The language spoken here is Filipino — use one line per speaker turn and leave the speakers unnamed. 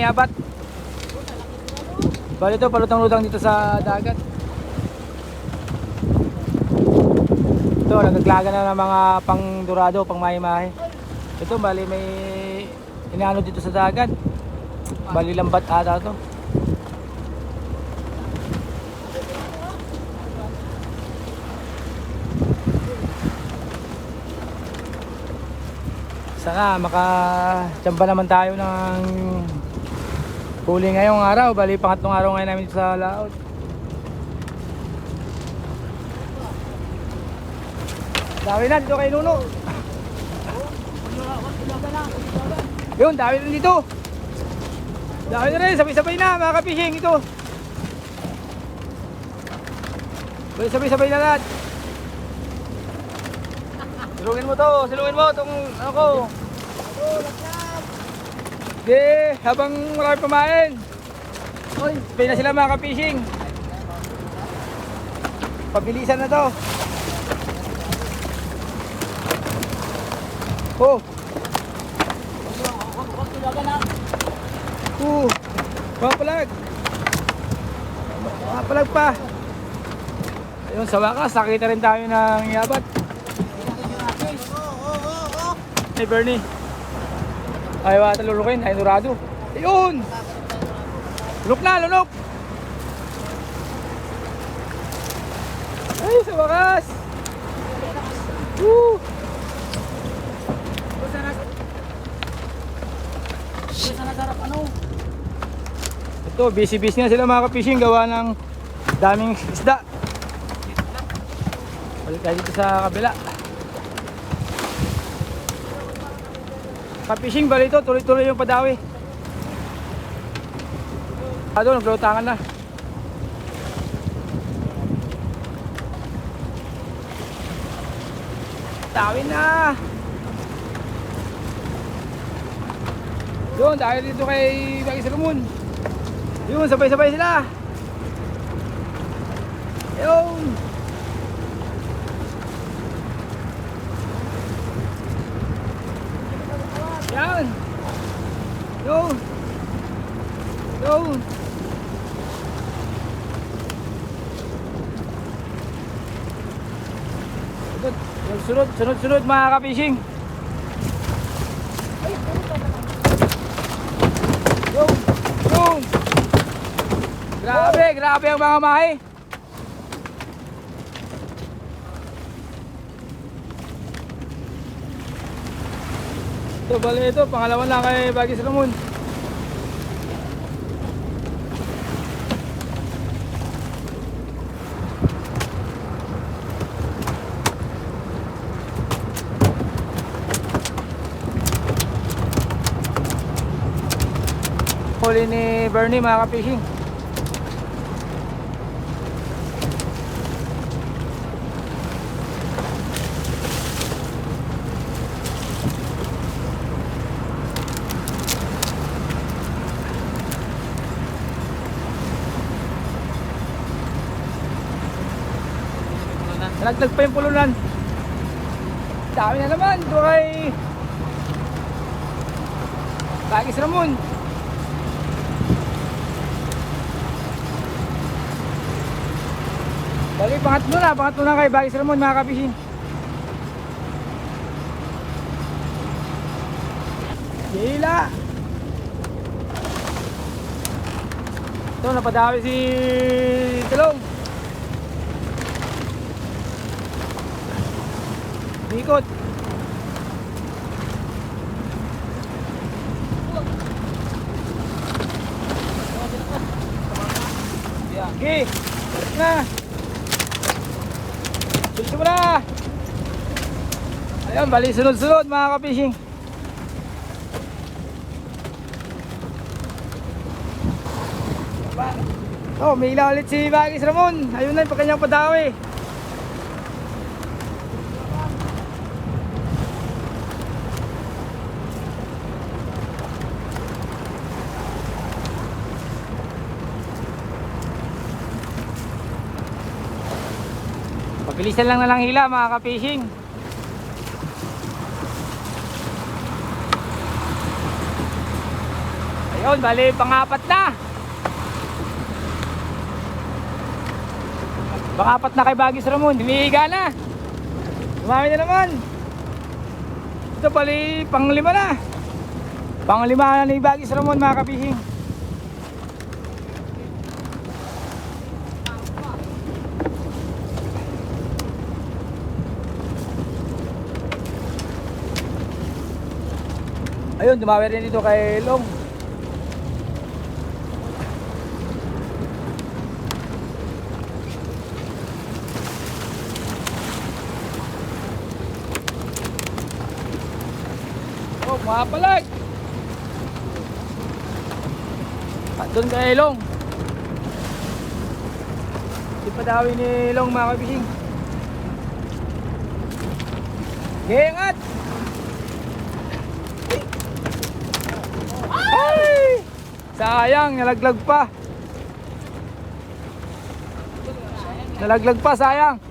Yabat. Bali ito, palutang-lutang dito sa dagat. Ito, nagaglaga na ng mga pang dorado, pang mahi-mahi. Ito, bali may inaano dito sa dagat. Bali lambat ata ito. Sana makachamba naman tayo ng huli ngayong araw. Bali pangatlong araw ngayon namin sa laot. Dami na dito kay Nuno. Yun, dami na dito. Dami na rin, sabay-sabay na mga ka-fishing ito. Bali sabay-sabay na lahat. Silungin mo itong ano ko. Okay, habang marami pamain. Sabay na sila mga ka-fishing. Pabilisan na to. Oh. Papalag. Papalag pa. Ayun, sa wakas, nakita rin tayo ng yabat. Hey Bernie. Ayaw ata lulukin, ay dorado. Ayun! Lunok na, lunok! Ay, sa wakas! Woo! Ito, busy-busy na sila mga ka-fishing, gawa ng daming isda. Balik tayo dito sa kabila. Ka-fishing, bali ito, tuloy-tuloy yung padawi. Doon, naglutangan na. Dawi na! Doon, dahil dito kay Bagis Ramon. Yun, sabay-sabay sila. Yun. Yan. Yun. Yun. Sunod mga ka-fishing. Yun. Yun. Grabe ang mga mahi. Ito, bali ito, pangalawa na kay Bagis Ramon. Huli ni Bernie mga ka-fishing. Nalaglag pa yung pulunan. Dami na naman. Ito kay Bagis Ramon. Bali, pangatlo na kay Bagis Ramon mga ka-fishing. Hila. Ito, napadawi si Talong. Ikot. Okay. Na. Sulto mo na. Ayan, bali sunod-sunod mga ka-fishing. Oh, may ilaw ulit si Bagis Ramon. Ayun na yung kanyang padawi. Pabilisan lang na lang hila mga ka-fishing. Yun, bali pangapat na. Pangapat na kay Bagis Ramon. Hinihiga na. Dumami na naman. Ito bali panglima na. Panglima na ni Bagis Ramon mga kabihing. Ayun, dumawi rin dito kay Long. Oh, mapalag. Doon kay Long. Di pa dawi ni Long mga kabising. Gengat! Ay! Sayang, nalaglag pa. Nalaglag pa, sayang.